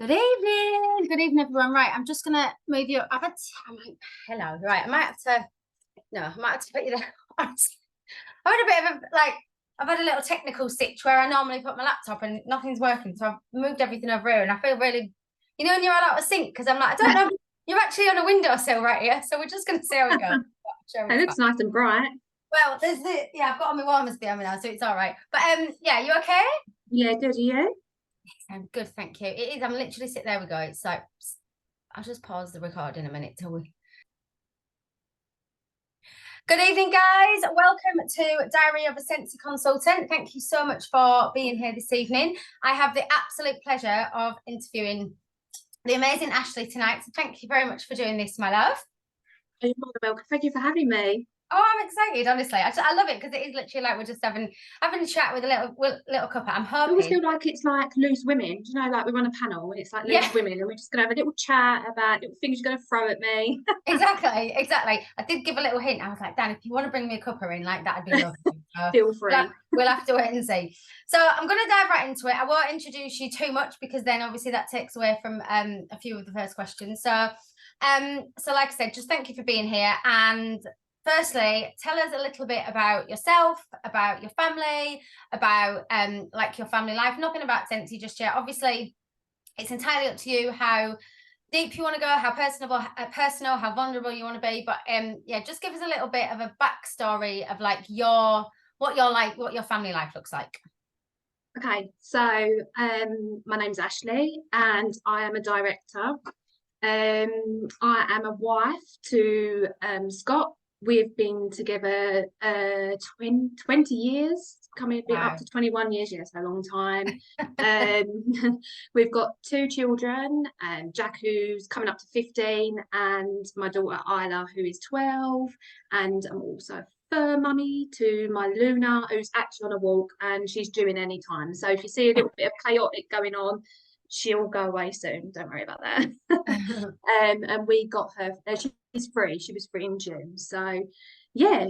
Good evening, everyone. Right, I'm just gonna move you. Hello. Right, I might have to. No, I might have to put you there. I've had a bit of I've had a little technical stitch where I normally put my laptop and nothing's working, so I've moved everything over here, and I feel really, when you're all out of sync, because I'm like, I don't know, you're actually on a windowsill right here, so we're just gonna see how we go. It looks nice and bright. Well, I've got on my warmers behind me now, so it's all right. But yeah, you okay? Yeah, good. Are you? I'm good, thank you. It is. I'm literally sitting there. We go. It's like I'll just pause the recording a minute till we. Good evening, guys. Welcome to Diary of a Scentsy Consultant. Thank you so much for being here this evening. I have the absolute pleasure of interviewing the amazing Ashlee tonight. So thank you very much for doing this, my love. You're more than welcome. Thank you for having me. Oh, I'm excited, honestly. I love it because it is literally like we're just having a chat with a little couple. I'm hoping. I always feel like it's like loose women. Do you know, like we're on a panel and it's like loose women, and we're just gonna have a little chat about little things you're gonna throw at me. Exactly. I did give a little hint. I was like, Dan, if you want to bring me a cuppa in, like that'd be lovely. So feel free. We'll have to wait and see. So I'm going to dive right into it. I won't introduce you too much because then obviously that takes away from a few of the first questions. So like I said, just thank you for being here. And firstly, tell us a little bit about yourself, about your family, about like your family life. Nothing about Scentsy just yet. Obviously, it's entirely up to you how deep you want to go, how personal, how vulnerable you want to be. But yeah, just give us a little bit of a backstory of like what your family life looks like. Okay, so my name's Ashlee and I am a director. I am a wife to Scott. We've been together 20 years, coming a bit up to 21 years. Yes, a long time. We've got 2 children, Jack, who's coming up to 15, and my daughter Isla, who is 12. And I'm also a fur mummy to my Luna, who's actually on a walk and she's due in any time. So if you see a little bit of chaotic going on, she'll go away soon, don't worry about that. And we got her, she's free, she was free in June. So yeah,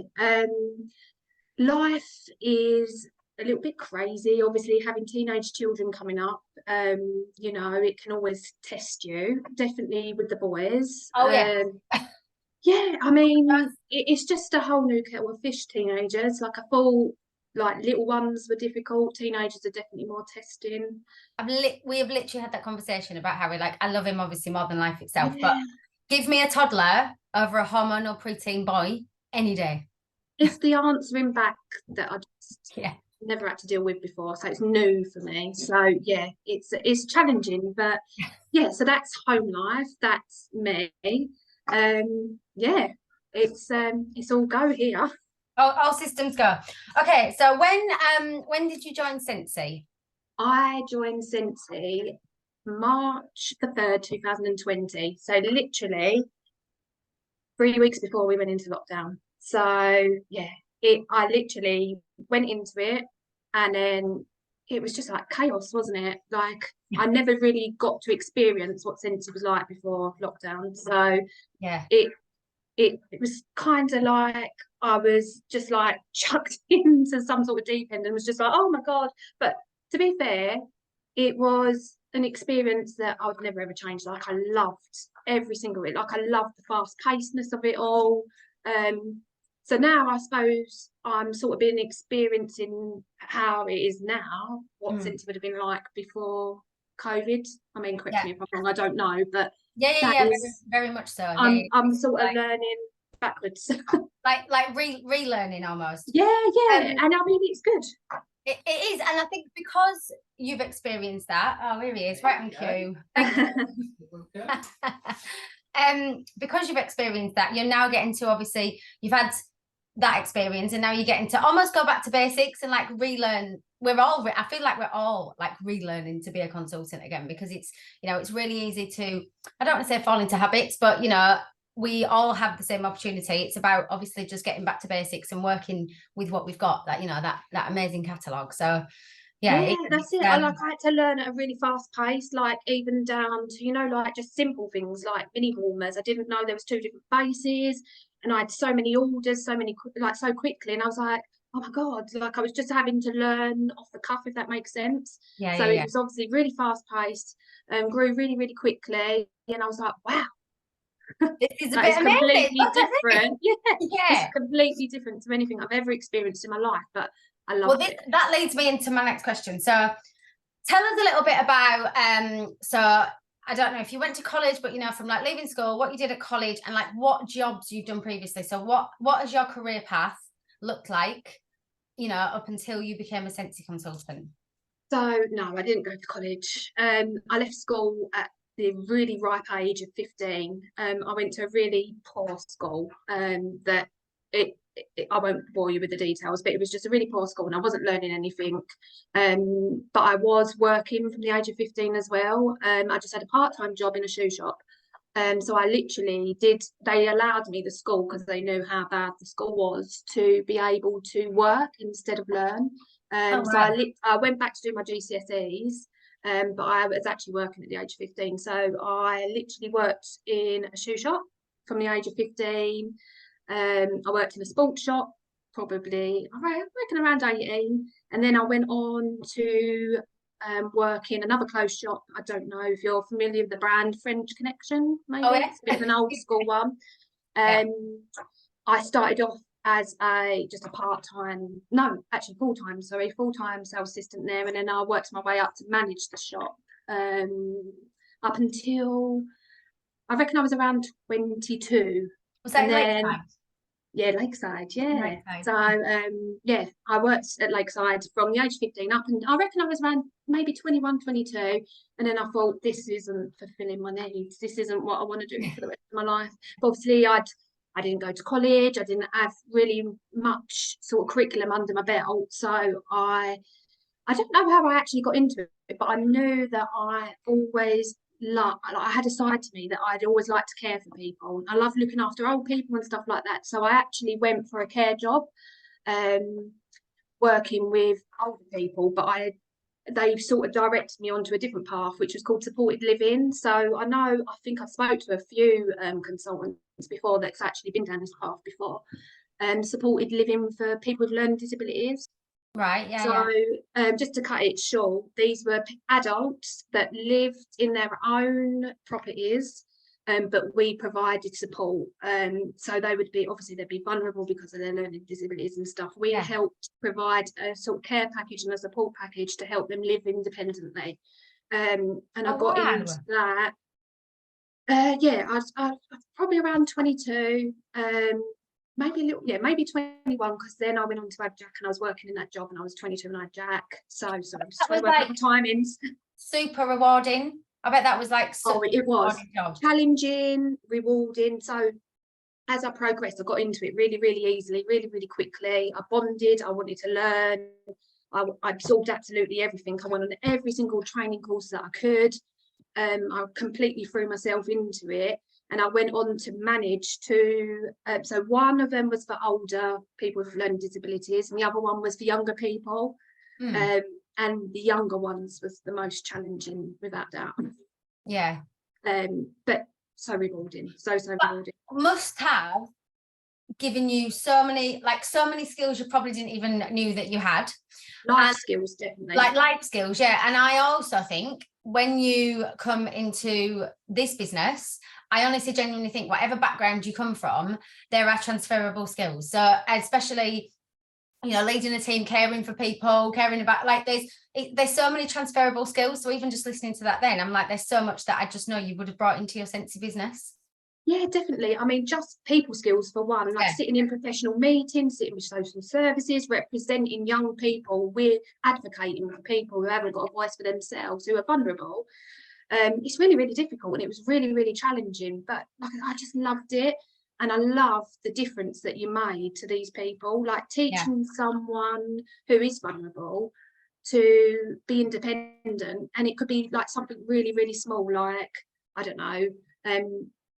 life is a little bit crazy, obviously having teenage children coming up. It can always test you, definitely with the boys. Yeah, I mean, it's just a whole new kettle of fish, teenagers. Like I thought, like little ones were difficult, teenagers are definitely more testing. We have literally had that conversation about how I love him obviously more than life itself, but give me a toddler over a hormonal preteen boy any day. It's the answering back that I just never had to deal with before, so it's new for me. So yeah, it's challenging, but yeah, so that's home life, that's me. Yeah, it's all go here. All systems go. Okay, so when did you join Scentsy? I joined Scentsy March the 3rd, 2020. So literally 3 weeks before we went into lockdown. So yeah, I literally went into it and then it was just like chaos, wasn't it? Like I never really got to experience what Scentsy was like before lockdown. So yeah, it was kind of like I was just like chucked into some sort of deep end and was just like, oh my God. But to be fair, it was an experience that I would never ever change. Like I loved every single bit. Like I loved the fast pacedness of it all. So now I suppose I'm sort of been experiencing how it is now, what Scentsy would have been like before COVID. I mean, correct me if I'm wrong, I don't know, but yeah, very much so. I'm sort of learning backwards. like relearning almost. Yeah, and I mean it's good. It is, and I think because you've experienced that. Oh, here he is, right on cue. Because you've experienced that, you're now getting to, obviously you've had that experience and now you're getting to almost go back to basics and like relearn. I feel like we're all like relearning to be a consultant again, because it's it's really easy to, I don't want to say fall into habits, but we all have the same opportunity. It's about obviously just getting back to basics and working with what we've got, that that amazing catalogue. So yeah, that's it. I had to learn at a really fast pace, like even down to like just simple things like mini warmers. I didn't know there was 2 different bases. and I had so many orders, so quickly, and I was like, oh my God, like I was just having to learn off the cuff, if that makes sense. So it was obviously really fast paced, grew really, really quickly. And I was like, wow, this is a that bit is amazing. completely different. Yeah, Yeah. it's completely different to anything I've ever experienced in my life, but I love it. That leads me into my next question. So tell us a little bit about, so I don't know if you went to college, but, you know, from like leaving school, what you did at college and like what jobs you've done previously. So what has your career path looked like, you know, up until you became a Scentsy consultant? So no, I didn't go to college. I left school at the really ripe age of 15. I went to a really poor school. That I won't bore you with the details, but it was just a really poor school, and I wasn't learning anything. But I was working from the age of 15 as well. I just had a part-time job in a shoe shop. So I literally they allowed me, the school, because they knew how bad the school was, to be able to work instead of learn. So I went back to do my GCSEs, but I was actually working at the age of 15. So I literally worked in a shoe shop from the age of 15. I worked in a sports shop, probably, I reckon, around 18. And then I went on to work in another clothes shop. I don't know if you're familiar with the brand French Connection, maybe. Oh, yeah. It's a bit of an old school one. I started off as just a part-time, no, actually full-time sales assistant there, and then I worked my way up to manage the shop, up until I reckon I was around 22. Was that and then Lakeside? Yeah, Lakeside, yeah. Lakeside. So I worked at Lakeside from the age of 15 up, and I reckon I was around maybe 21, 22. And then I thought, this isn't fulfilling my needs. This isn't what I want to do for the rest of my life. But obviously I didn't go to college. I didn't have really much sort of curriculum under my belt. So I don't know how I actually got into it, but I knew that I always I had a side to me that I'd always liked to care for people. I love looking after old people and stuff like that. So I actually went for a care job, working with older people, but they sort of directed me onto a different path, which was called supported living. So I think I've spoke to a few consultants before that's actually been down this path before. Supported living for people with learning disabilities. Right, yeah. So just to cut it short, these were adults that lived in their own properties, but we provided support. So they'd be vulnerable because of their learning disabilities and stuff. We helped provide a sort of care package and a support package to help them live independently. And I got into that. I was probably around 22. Maybe 21, because then I went on to have Jack, and I was working in that job, and I was 22 and I had Jack. So that was like timings. Super rewarding. I bet that was like it was challenging, rewarding. So as I progressed, I got into it really, really easily, really, really quickly. I bonded. I wanted to learn. I absorbed absolutely everything. I went on every single training course that I could. I completely threw myself into it. And I went on to manage so one of them was for older people with learning disabilities, and the other one was for younger people. And the younger ones was the most challenging, without doubt. Yeah. But so rewarding, so rewarding. Must have given you so many skills you probably didn't even knew that you had. Life skills, definitely. Like life skills, yeah. And I also think when you come into this business, I honestly genuinely think whatever background you come from, there are transferable skills. So especially, you know, leading a team, caring for people, caring about, like there's so many transferable skills. So even just listening to that, then I'm like, there's so much that I just know you would have brought into your Scentsy business. Yeah, definitely. I mean, just people skills for one, like sitting in professional meetings, sitting with social services, representing young people. We're advocating for people who haven't got a voice for themselves, who are vulnerable. It's really, really difficult, and it was really, really challenging, but like, I just loved it. And I love the difference that you made to these people, like teaching someone who is vulnerable to be independent. And it could be like something really, really small, like, I don't know,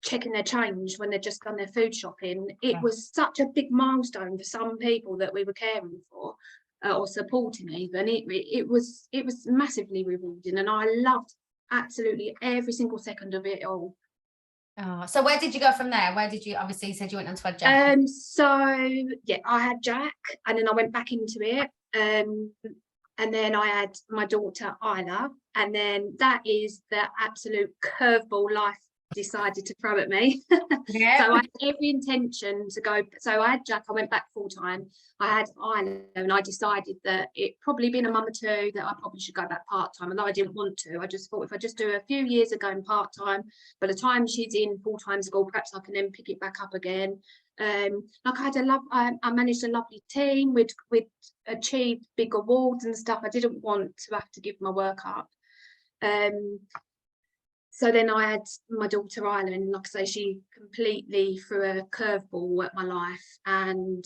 checking their change when they've just done their food shopping. It was such a big milestone for some people that we were caring for, or supporting even. It was massively rewarding, and I loved absolutely every single second of it all. Oh, so where did you go from there? Where did you, obviously you said you went on to a Jack. So yeah, I had Jack, and then I went back into it. And then I had my daughter Isla, and then that is the absolute curveball life decided to throw at me. Yeah. So I had every intention to go. So I had Jack, I went back full time. I had Isla, and I decided that it probably been a month or two that I probably should go back part time. Although I didn't want to, I just thought if I just do a few years of going part time, by the time she's in full time school, perhaps I can then pick it back up again. Like I managed a lovely team. We'd achieved big awards and stuff. I didn't want to have to give my work up. So then I had my daughter Isla, and like I say, she completely threw a curveball at my life, and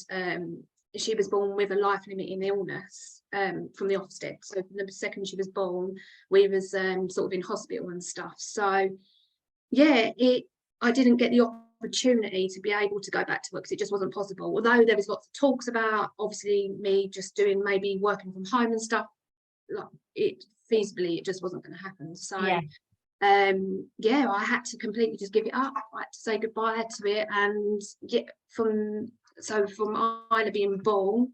she was born with a life-limiting illness from the Ofsted. So from the second she was born, we was sort of in hospital and stuff. So yeah, I didn't get the opportunity to be able to go back to work because it just wasn't possible. Although there was lots of talks about obviously me just doing maybe working from home and stuff, like it feasibly it just wasn't going to happen. So yeah, I had to completely just give it up. I had to say goodbye to it. And yeah, from Isla being born,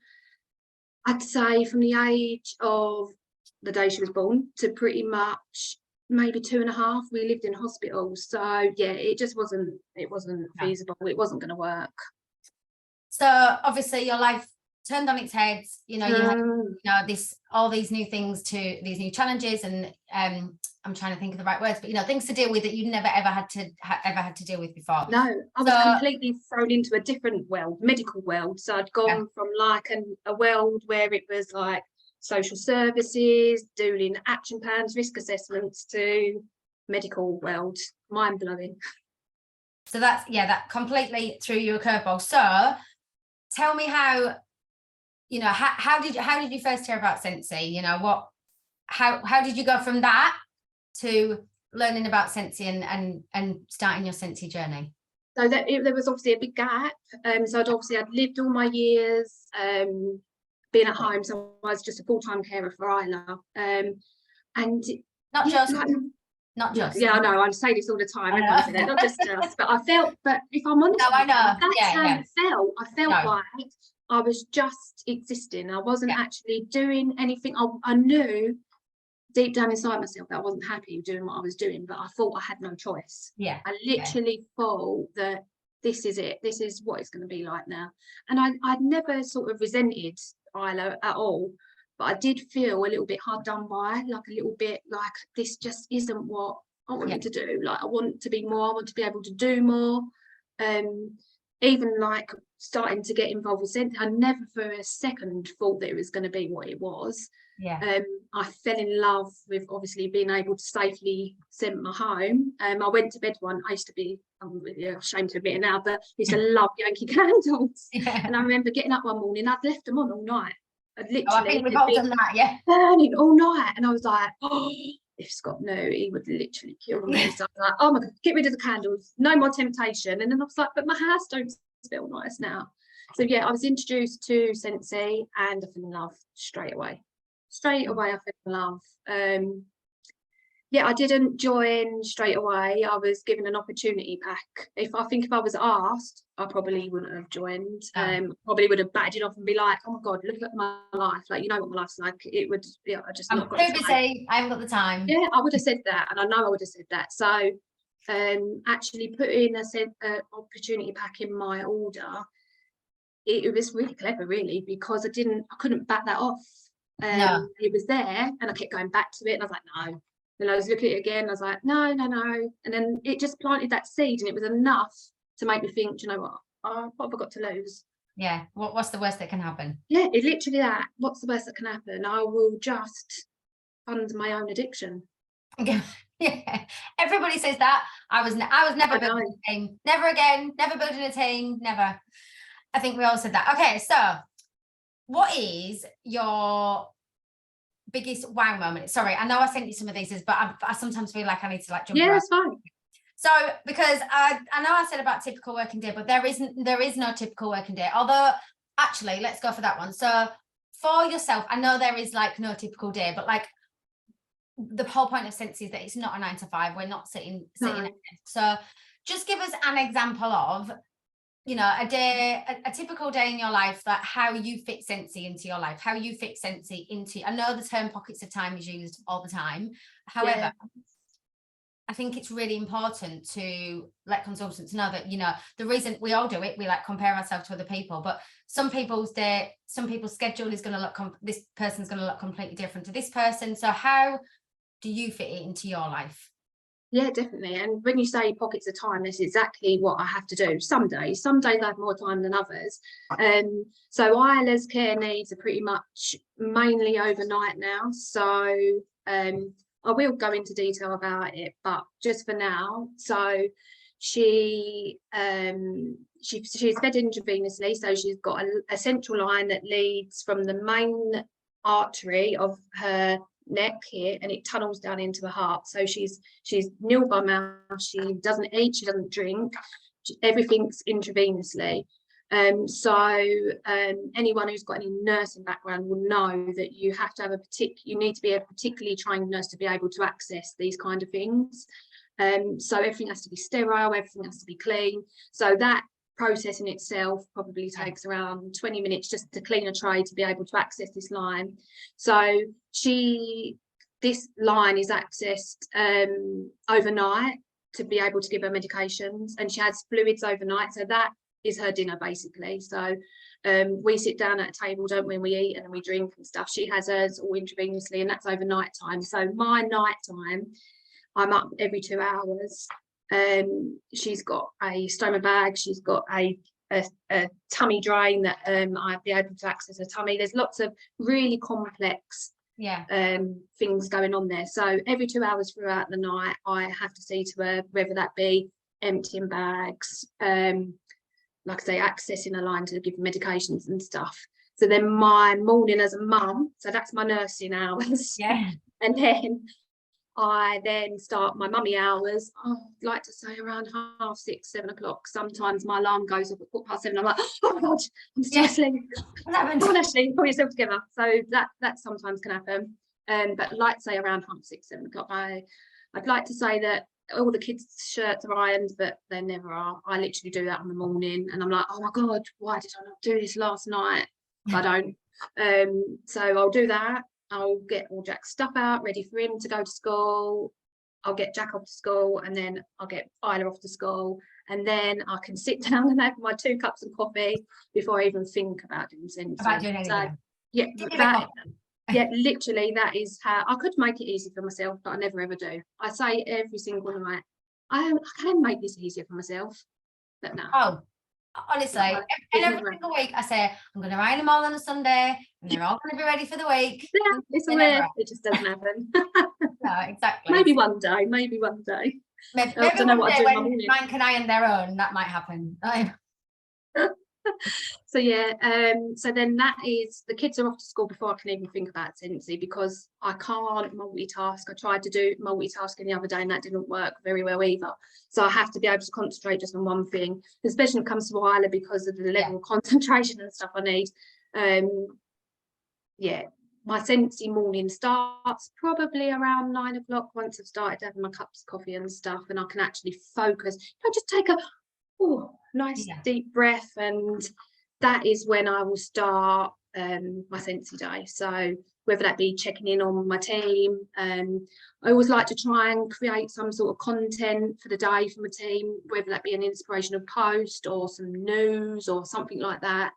I'd say from the age of the day she was born to pretty much maybe 2.5, we lived in hospital. So yeah, it wasn't feasible. It wasn't going to work. So obviously your life turned on its head, you know, you had all these new things, these new challenges, and I'm trying to think of the right words, but you know, things to deal with that you'd never ever had to deal with before. No, I was completely thrown into a different world, medical world. So I'd gone from like a world where it was like social services, doing action plans, risk assessments, to medical world. Mind blowing. So that completely threw you a curveball. So tell me how, you know, how did you first hear about Scentsy? You know, how did you go from that to learning about Scentsy and starting your Scentsy journey? So there was obviously a big gap. So I'd lived all my years being at home, so I was just a full-time carer for Isla. And not just. Yeah, I know. I say this all the time. Everyone says that, not just us. But if I'm honest, I know. That's how it felt. I felt like I was just existing. I wasn't actually doing anything. I knew deep down inside myself that I wasn't happy doing what I was doing, but I thought I had no choice. Yeah. I literally thought that this is it. This is what it's going to be like now. And I'd never sort of resented Isla at all, but I did feel a little bit hard done by, like a little bit like this just isn't what I wanted to do. Like I want to be more. I want to be able to do more. Even like starting to get involved with Scentsy, I never for a second thought that it was going to be what it was. I fell in love with obviously being able to safely scent my home. I went to bed one. I used to be, I'm really ashamed to admit it now, but I used to love Yankee candles. And I remember getting up one morning, I'd left them on all night. I'd literally I think we've all done that, burning all night. And I was like, oh, if Scott knew, he would literally kill me. So I was like, oh my God, get rid of the candles, no more temptation. And then I was like, but my house don't smell nice now. So yeah, I was introduced to Scentsy and I fell in love straight away. I fell in love. I didn't join straight away. I was given an opportunity pack. If I was asked, I probably wouldn't have joined. Probably would have batted it off and be like, oh my God, look at my life. Like, you know what my life's like. It would, I just I'm too busy. I haven't got the time. Yeah, I would have said that. And I know I would have said that. So actually putting a opportunity pack in my order, it was really clever, really, because I couldn't bat that off. It was there and I kept going back to it and I was like, no. And I was looking at it again, I was like, no. And then it just planted that seed and it was enough to make me think, do you know what? What have I got to lose? Yeah. What's the worst that can happen? Yeah, it's literally that. What's the worst that can happen? I will just fund my own addiction. Yeah. Everybody says that. I was never building a team. Never again. Never building a team. Never. I think we all said that. Okay, so what is your biggest wow moment? Sorry, I know I sent you some of these, but I sometimes feel like I need to like jump around. That's fine. So because I know I said about typical working day, but there is no typical working day. Although actually, let's go for that one. So for yourself, I know there is like no typical day, but like the whole point of Scentsy is that it's not a 9 to 5. We're not sitting. So just give us an example of, you know, a typical day in your life, that how you fit Scentsy into your life, how you fit Scentsy into, I know the term pockets of time is used all the time. However, I think it's really important to let consultants know that, you know, the reason we all do it, we like compare ourselves to other people, but some people's schedule is going to look, this person's going to look completely different to this person. So how do you fit it into your life? Yeah, definitely. And when you say pockets of time, that's exactly what I have to do. Some days I have more time than others. So Isla's care needs are pretty much mainly overnight now. So I will go into detail about it, but just for now, so she's fed intravenously. So she's got a central line that leads from the main artery of her neck here, and it tunnels down into the heart. So she's nil by mouth, she doesn't eat, she doesn't drink, everything's intravenously. Anyone who's got any nursing background will know that you have to have you need to be a particularly trained nurse to be able to access these kind of things. So everything has to be sterile, everything has to be clean. So that process in itself probably takes around 20 minutes just to clean a tray to be able to access this line. So this line is accessed overnight to be able to give her medications, and she has fluids overnight. So that is her dinner basically. So we sit down at a table, don't we, and we eat and then we drink and stuff. She has hers all intravenously, and that's overnight time. So my night time, I'm up every 2 hours. She's got a stoma bag, she's got a tummy drain that I'd be able to access her tummy. There's lots of really complex things going on there. So every 2 hours throughout the night, I have to see to her, whether that be emptying bags, like I say, accessing a line to give medications and stuff. So then my morning as a mum, so that's my nursing hours. Yeah. And then I then start my mummy hours. I'd like to say around 6:30, 7 o'clock. Sometimes my alarm goes off at 7:15. I'm like, oh my God, I'm still asleep. Come on, Ashlee, pull yourself together. So that sometimes can happen. But like to say around 6:30, 7 o'clock. I'd like to say that all the kids' shirts are ironed, but they never are. I literally do that in the morning, and I'm like, oh my God, why did I not do this last night? I don't. So I'll do that. I'll get all Jack's stuff out, ready for him to go to school. I'll get Jack off to school, and then I'll get Isla off to school. And then I can sit down and have my 2 cups of coffee before I even think about doing Scentsy. About doing anything. Yeah, literally, that is how I could make it easy for myself, but I never ever do. I say every single night, I can make this easier for myself, but no. Oh, honestly, and every single week I say, I'm going to iron them all on a Sunday, and they're all going to be ready for the week. Yeah, it's weird. It just doesn't happen. No, exactly. Maybe one day. Maybe one day. Maybe I don't know what I do when mine can iron their own. That might happen. So yeah, so then that is, the kids are off to school before I can even think about Scentsy, because I can't multitask. I tried to do multitasking the other day and that didn't work very well either. So I have to be able to concentrate just on one thing, especially when it comes to Isla, because of the level of concentration and stuff I need. Yeah, my Scentsy morning starts probably around 9 o'clock, once I've started having my cups of coffee and stuff, and I can actually focus. I just take a nice deep breath, and that is when I will start my Scentsy day. So whether that be checking in on my team, I always like to try and create some sort of content for the day for my team, whether that be an inspirational post or some news or something like that.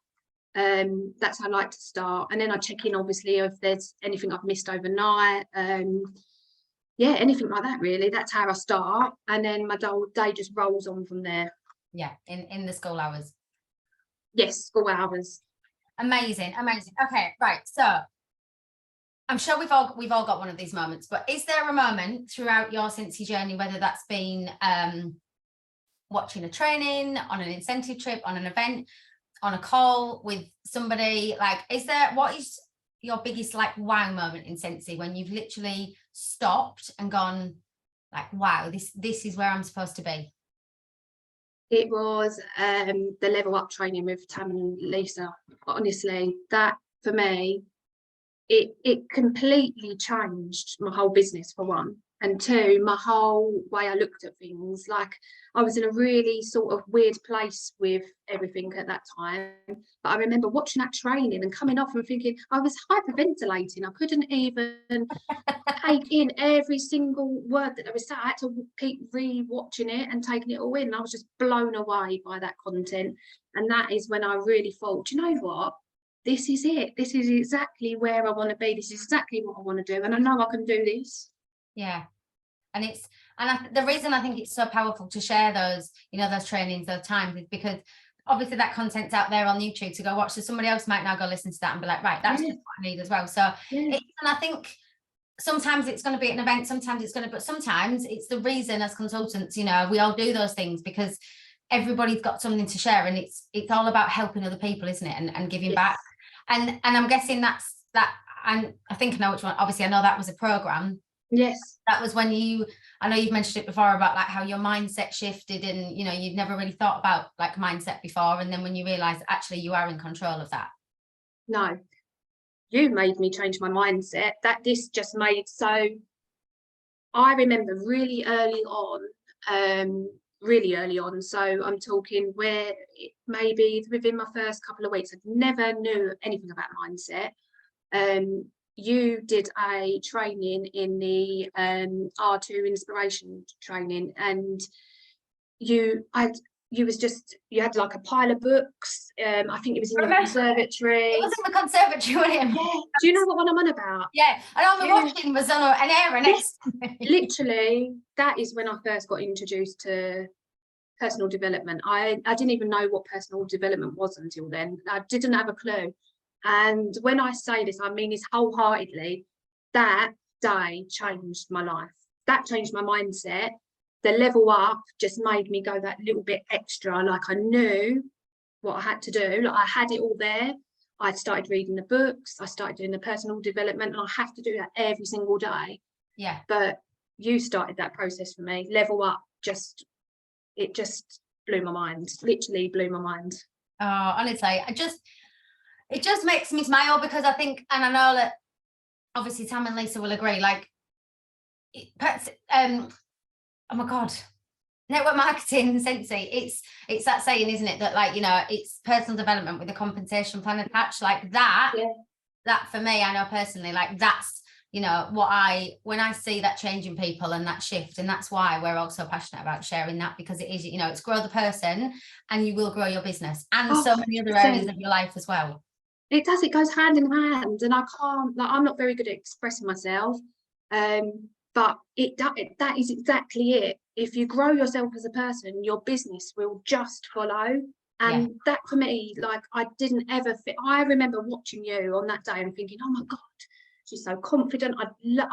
That's how I like to start, and then I check in obviously if there's anything I've missed overnight. Yeah, anything like that really. That's how I start, and then my day just rolls on from there. Yeah, in the school hours. Yes, school hours. Amazing. Okay, right. So I'm sure we've all got one of these moments, but is there a moment throughout your Scentsy journey, whether that's been watching a training, on an incentive trip, on an event, on a call with somebody, like, what is your biggest like wow moment in Scentsy, when you've literally stopped and gone like, wow, this is where I'm supposed to be? It was the level up training with Tam and Lisa. Honestly, that for me, it completely changed my whole business for one. and two, my whole way I looked at things. Like, I was in a really sort of weird place with everything at that time. But I remember watching that training and coming off and thinking, I was hyperventilating. I couldn't even take in every single word that I was saying. I had to keep re-watching it and taking it all in. I was just blown away by that content. And that is when I really thought, do you know what? This is it. This is exactly where I want to be. This is exactly what I want to do. And I know I can do this. Yeah. And the reason I think it's so powerful to share those, you know, those trainings, those times, is because obviously that content's out there on YouTube to go watch. So somebody else might now go listen to that and be like, right, that's just what I need as well. So, and I think sometimes it's going to be an event, sometimes it's the reason as consultants, you know, we all do those things because everybody's got something to share, and it's all about helping other people, isn't it? And giving back. And I'm guessing that's that. And I think I know which one. Obviously, I know that was a program. Yes. That was when I know you've mentioned it before about like how your mindset shifted, and you know, you'd never really thought about like mindset before, and then when you realize actually you are in control of that. No, you made me change my mindset. This just made, so I remember really early on, so I'm talking where maybe within my first couple of weeks, I never knew anything about mindset. You did a training in the R2 inspiration training, and you had like a pile of books. I think it was in the conservatory. It was in the conservatory, wasn't it? Yeah. Do you know what I'm on about? Yeah. And on the washing was on an area next to me. Literally, that is when I first got introduced to personal development. I didn't even know what personal development was until then. I didn't have a clue. And when I say this, I mean this wholeheartedly. That day changed my life. That changed my mindset. The level up just made me go that little bit extra. Like, I knew what I had to do. Like, I had it all there. I started reading the books. I started doing the personal development, and I have to do that every single day. Yeah. But you started that process for me. Level up, it just blew my mind. Literally blew my mind. Oh, honestly, it just makes me smile, because I think, and I know that obviously Tam and Lisa will agree, like, oh my God, network marketing, Scentsy, it's that saying, isn't it, that like, you know, it's personal development with a compensation plan attached, like that. Yeah. That for me, I know personally, like that's, you know, when I see that change in people and that shift, and that's why we're all so passionate about sharing that, because it is, you know, it's grow the person and you will grow your business and so many other areas of your life as well. It does, it goes hand in hand, and I can't, like, I'm not very good at expressing myself, but that is exactly it. If you grow yourself as a person, your business will just follow. And that for me, like, I didn't ever fit. I remember watching you on that day and thinking, oh my God, she's so confident.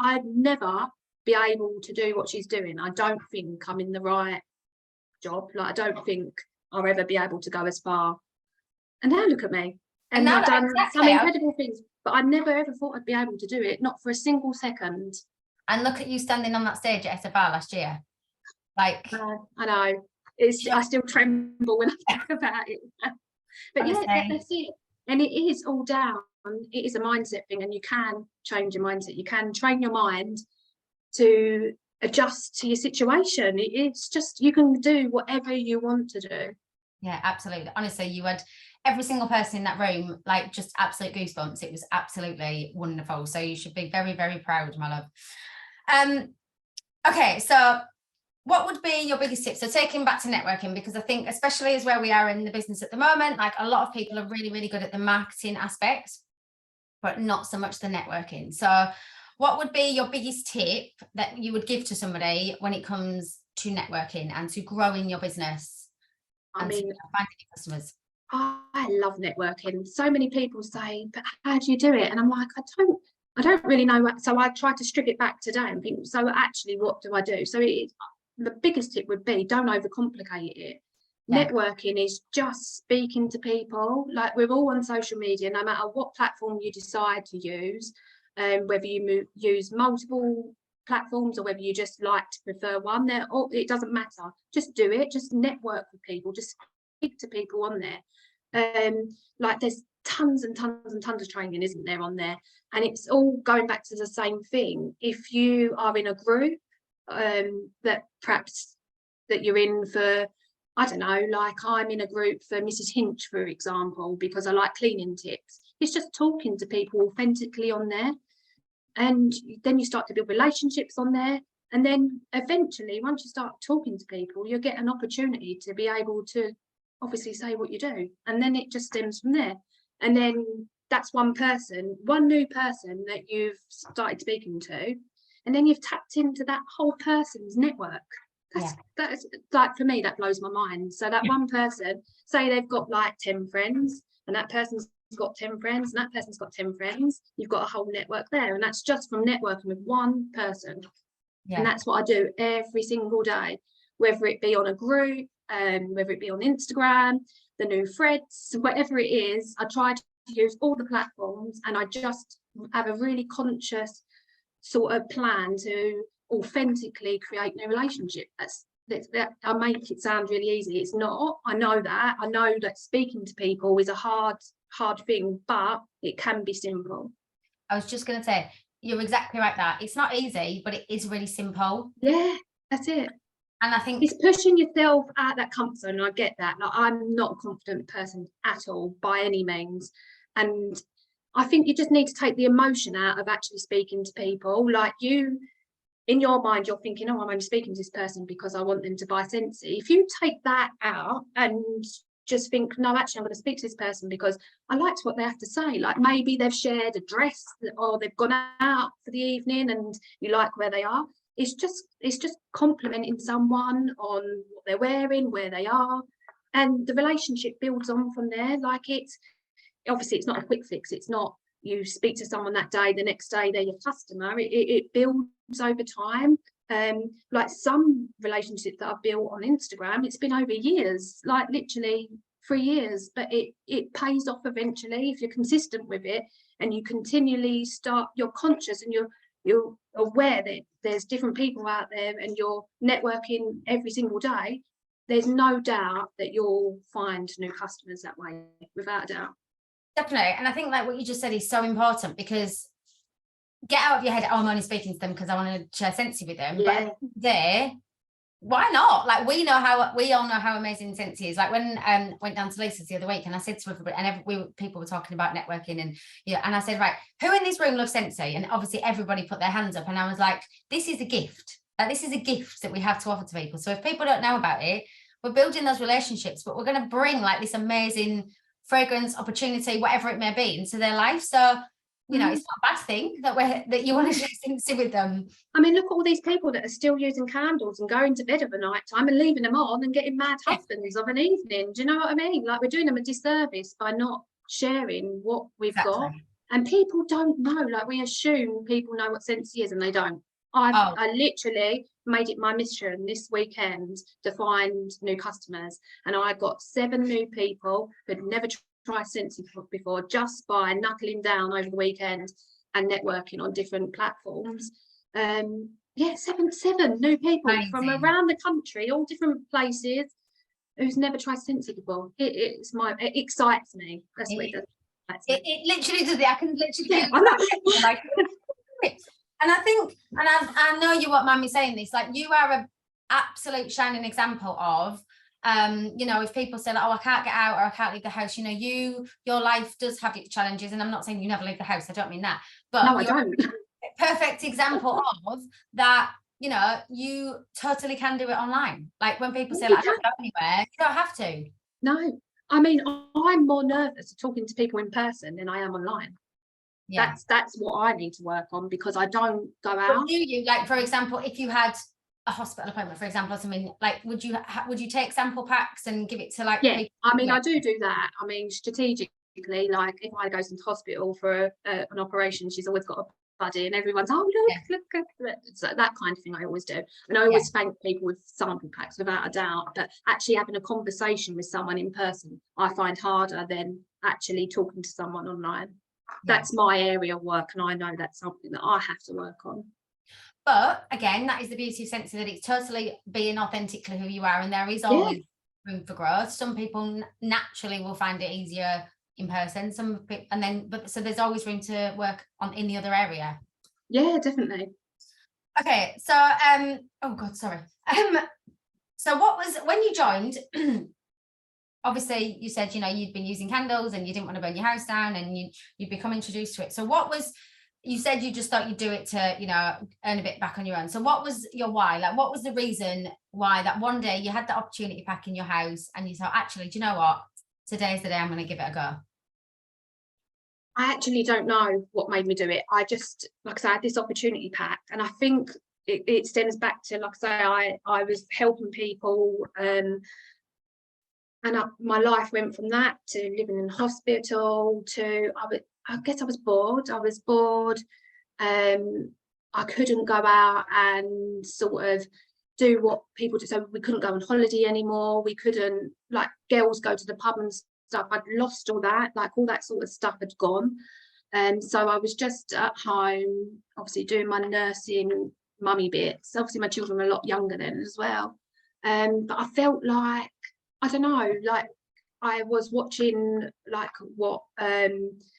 I'd never be able to do what she's doing. I don't think I'm in the right job. Like, I don't think I'll ever be able to go as far. And now look at me. And I've done some incredible things, but I never ever thought I'd be able to do it, not for a single second. And look at you standing on that stage at SFR last year. Like, I know. I still tremble when I think about it. But yeah, that's it. And it is all down. It is a mindset thing, and you can change your mindset. You can train your mind to adjust to your situation. It's just, you can do whatever you want to do. Yeah, absolutely. Honestly, you had every single person in that room, like, just absolute goosebumps. It was absolutely wonderful. So you should be very, very proud, my love. Okay, so what would be your biggest tip? So taking back to networking, because I think especially as where we are in the business at the moment, like, a lot of people are really, really good at the marketing aspect, but not so much the networking. So what would be your biggest tip that you would give to somebody when it comes to networking and to growing your business? I mean, finding new customers. I love networking. So many people say, but how do you do it? And I'm like, I don't really know. So I try to strip it back today and think, so actually, what do I do? So the biggest tip would be, don't overcomplicate it. Yeah. Networking is just speaking to people. Like, we're all on social media, no matter what platform you decide to use, whether you use multiple platforms or whether you just like to prefer one, it doesn't matter. Just do it. Just network with people. Just speak to people on there. Like, there's tons and tons and tons of training, isn't there, on there? And it's all going back to the same thing. If you are in a group, that perhaps that you're in for, I don't know, like I'm in a group for Mrs. Hinch, for example, because I like cleaning tips. It's just talking to people authentically on there. And then you start to build relationships on there. And then eventually, once you start talking to people, you'll get an opportunity to be able to obviously say what you do. And then it just stems from there. And then that's one person, one new person that you've started speaking to. And then you've tapped into that whole person's network. That's like, for me, that blows my mind. So that one person, say they've got like 10 friends, and that person's got 10 friends, and that person's got 10 friends. You've got a whole network there, and that's just from networking with one person. And that's what I do every single day, whether it be on a group, whether it be on Instagram, the new threads, whatever it is. I try to use all the platforms, and I just have a really conscious sort of plan to authentically create new relationships. That I make it sound really easy. It's not. I know that speaking to people is a hard thing, but it can be simple. I was just going to say, you're exactly right, that it's not easy, but it is really simple. Yeah, that's it. And I think it's pushing yourself out that comfort zone. And I get that. Like, I'm not a confident person at all by any means, and I think you just need to take the emotion out of actually speaking to people. Like, you, in your mind, you're thinking, oh, I'm only speaking to this person because I want them to buy Scentsy. If you take that out and just think, no, actually, I'm going to speak to this person because I liked what they have to say. Like, maybe they've shared a dress, or they've gone out for the evening and you like where they are. It's just complimenting someone on what they're wearing, where they are, and the relationship builds on from there. Like, it's obviously, it's not a quick fix. It's not you speak to someone that day, the next day they're your customer. It builds over time. Like, some relationships that I've built on Instagram, it's been over years, like literally 3 years, but it pays off eventually if you're consistent with it, and you continually you're conscious, and you're aware that there's different people out there, and you're networking every single day. There's no doubt that you'll find new customers that way, without a doubt. Definitely. And I think like what you just said is so important, because get out of your head, oh, I'm only speaking to them because I want to share Scentsy with them. Yeah. But there, why not? Like, we all know how amazing Scentsy is. Like, when went down to Lisa's the other week, and I said to everybody, and people were talking about networking, and and I said, right, who in this room loves Scentsy? And obviously everybody put their hands up, and I was like, this is a gift. Like, this is a gift that we have to offer to people. So if people don't know about it, we're building those relationships, but we're going to bring like this amazing fragrance, opportunity, whatever it may be, into their life. So it's not a bad thing that you want to share Scentsy with them. I mean, look at all these people that are still using candles and going to bed of a night time and leaving them on and getting mad husbands of an evening. Do you know what I mean? Like, we're doing them a disservice by not sharing what we've got. And people don't know. Like, we assume people know what Scentsy is, and they don't. I literally made it my mission this weekend to find new customers, and I got 7 new people who'd never tried Scentsy before, just by knuckling down over the weekend and networking on different platforms. 7 new people. Amazing. From around the country, all different places, who's never tried Scentsy before. It excites me. That's what it does. It literally does. I can literally and I think, and I know you won't mind me saying this, like, you are an absolute shining example of, if people say, like, oh, I can't get out, or I can't leave the house, your life does have its challenges. And I'm not saying you never leave the house, I don't mean that, but no, I don't. Perfect example of that. You totally can do it online. Like, when people say, like, I don't go anywhere, you don't have to. No, I mean, I'm more nervous talking to people in person than I am online. Yeah. That's what I need to work on, because I don't go out. But do you, like, for example, if you had a hospital appointment, for example, or something, like, would you take sample packs and give it to, like, yeah people? I mean, I do that. I mean, strategically, like, if I go into hospital for an operation, she's always got a buddy, and everyone's, oh, look. So that kind of thing I always do. And I always thank people with sample packs, without a doubt. But actually having a conversation with someone in person, I find harder than actually talking to someone online. That's my area of work, and I know that's something that I have to work on. But again, that is the beauty of Scentsy, that it's totally being authentically who you are, and there is always room for growth. Some people naturally will find it easier in person, so there's always room to work on in the other area. Yeah, definitely. Okay, so oh God, sorry. So what was, when you joined, obviously you said, you know, you'd been using candles and you didn't want to burn your house down, and you'd become introduced to it. So what was, you said you just thought you'd do it to, you know, earn a bit back on your own. So what was your why? Like, what was the reason why that one day you had the opportunity pack in your house and you thought, actually, do you know what? Today's the day I'm going to give it a go. I actually don't know what made me do it. I just, like I said, I had this opportunity pack, and I think it stems back to, like I say, I was helping people, and my life went from that to living in hospital to, I guess I was bored. I couldn't go out and sort of do what people do. So we couldn't go on holiday anymore. We couldn't, like, girls go to the pub and stuff. I'd lost all that, like all that sort of stuff had gone. And so I was just at home, obviously doing my nursing mummy bits. Obviously my children were a lot younger then as well. But I felt like, I don't know, like I was watching like what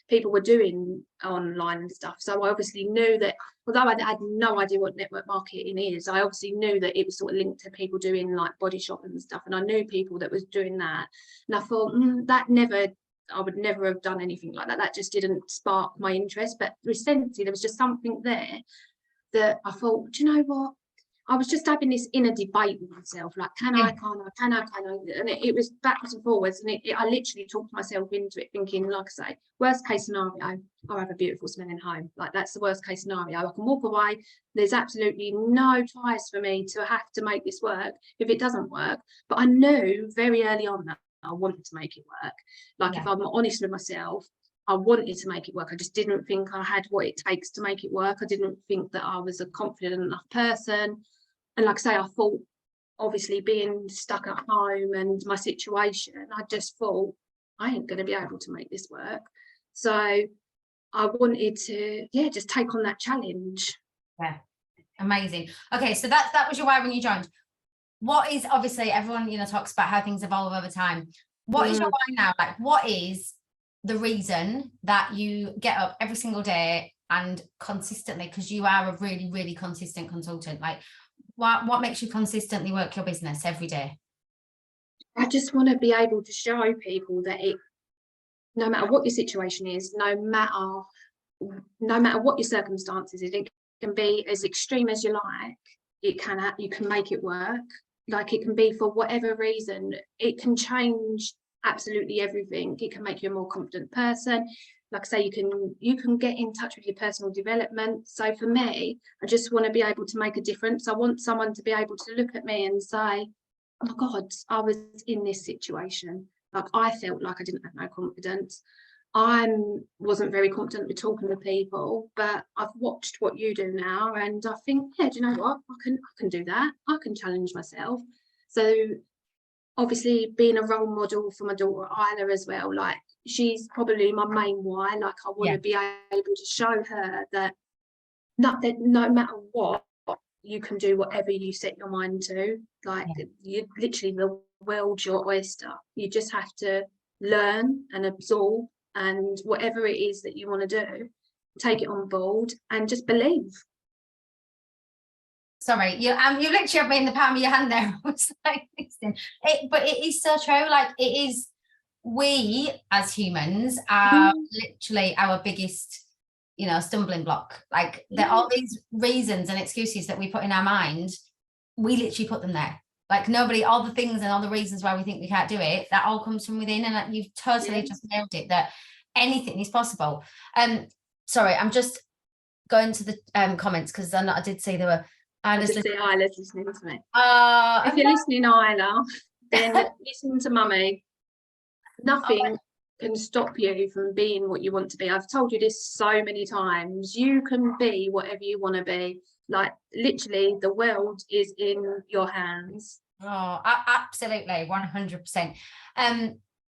people were doing online and stuff. So I obviously knew that, although I had no idea what network marketing is, I obviously knew that it was sort of linked to people doing like body shopping and stuff. And I knew people that was doing that. And I thought, I would never have done anything like that. That just didn't spark my interest. But recently there was just something there that I thought, do you know what? I was just having this inner debate with myself, like, can I, can't I, can I, and it was backwards and forwards, and I literally talked myself into it, thinking, like I say, worst case scenario, I'll have a beautiful smelling home. Like, that's the worst case scenario. I can walk away. There's absolutely no ties for me to have to make this work if it doesn't work. But I knew very early on that I wanted to make it work. Like, if I'm honest with myself, I wanted to make it work. I just didn't think I had what it takes to make it work. I didn't think that I was a confident enough person. And like I say, I thought, obviously being stuck at home and my situation, I just thought, I ain't going to be able to make this work. So I wanted to, just take on that challenge. Yeah, amazing. Okay, so that was your why when you joined. What is, obviously everyone, you know, talks about how things evolve over time. What is your why now? Like, what is the reason that you get up every single day and consistently, because you are a really, really consistent consultant, like what makes you consistently work your business every day? I just want to be able to show people that no matter what your situation is, no matter what your circumstances is, it can be as extreme as you like. You can make it work. Like, it can be for whatever reason. It can change absolutely everything. It can make you a more confident person. Like I say, you can get in touch with your personal development. So for me, I just want to be able to make a difference. I want someone to be able to look at me and say, oh my God, I was in this situation. Like, I felt like I didn't have no confidence. I wasn't very confident with talking to people, but I've watched what you do now, and I think, do you know what? I can do that. I can challenge myself. So obviously being a role model for my daughter Isla as well, like, she's probably my main why. Like, I want to be able to show her that no matter what, you can do whatever you set your mind to. Like, you literally, the world's your oyster. You just have to learn and absorb, and whatever it is that you want to do, take it on board and just believe. Sorry, you literally have me in the palm of your hand there. I was like, but it is so true. Like, it is, we as humans are literally our biggest, you know, stumbling block. Like, there are all these reasons and excuses that we put in our mind, we literally put them there. Like, nobody, all the things and all the reasons why we think we can't do it, that all comes from within. And like, you've totally just nailed it, that anything is possible. Sorry, I'm just going to the comments, because I did see there were Isla's listening to me. If you're listening, Isla, then listen to mummy. Nothing can stop you from being what you want to be. I've told you this so many times. You can be whatever you want to be. Like, literally, the world is in your hands. Oh, absolutely, 100%.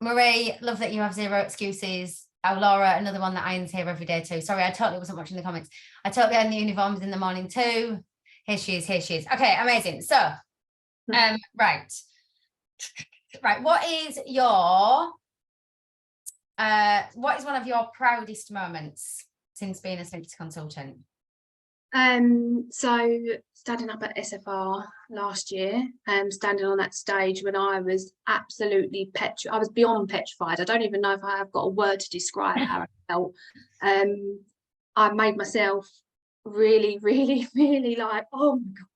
Marie, love that you have zero excuses. Oh, Laura, another one that irons here every day too. Sorry, I totally wasn't watching the comments. I totally had the uniforms in the morning too. Here she is. Okay, amazing. So, right. What is one of your proudest moments since being a Scentsy consultant? So standing up at SFR last year, standing on that stage when I was absolutely I was beyond petrified. I don't even know if I have got a word to describe how I felt. I made myself really, really, really like, oh my God.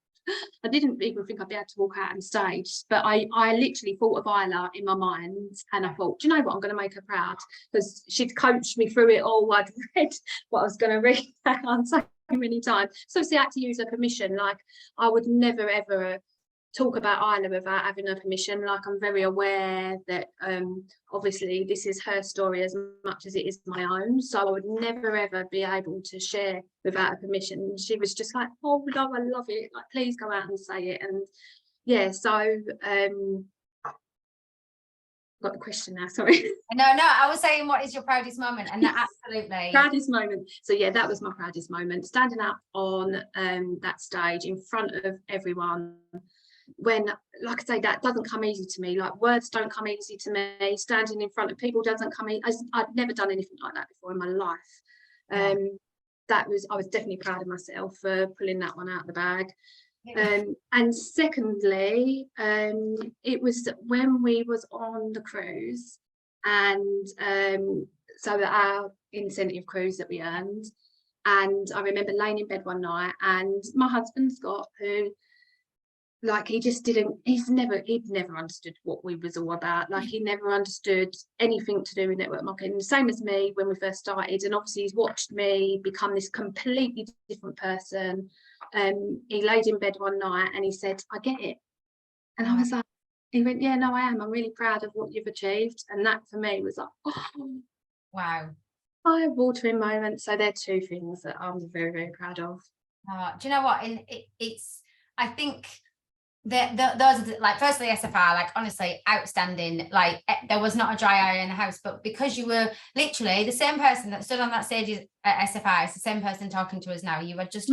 I didn't even think I'd be able to walk out on stage, but I literally thought of Isla in my mind, and I thought, do you know what, I'm going to make her proud, because she'd coached me through it all. I'd read what I was going to read on so many times, so I had to use her permission. Like, I would never ever talk about Isla without having her permission. Like, I'm very aware that obviously this is her story as much as it is my own, so I would never ever be able to share without her permission. She was just like, oh no, I love it, like, please go out and say it. And yeah, so got the question now, sorry. No, I was saying, what is your proudest moment? And that absolutely proudest moment. So yeah, that was my proudest moment, standing up on that stage in front of everyone. When, like I say, that doesn't come easy to me. Like, words don't come easy to me. Standing in front of people doesn't come easy. I'd never done anything like that before in my life. I was definitely proud of myself for pulling that one out of the bag. And secondly, it was when we was on the cruise, and so that our incentive cruise that we earned, and I remember laying in bed one night, and my husband Scott, who, like, he'd never understood what we was all about. Like, he never understood anything to do with network marketing, the same as me when we first started. And obviously he's watched me become this completely different person. He laid in bed one night and he said, I get it. And I was like, he went, yeah, no, I am. I'm really proud of what you've achieved. And that for me was like, oh, wow. I have watering moments. So they're two things that I'm very, very proud of. Do you know what? I think those are like, firstly, SFR, like, honestly, outstanding. Like, there was not a dry eye in the house, but because you were literally the same person that stood on that stage at SFR, it's the same person talking to us now. You were just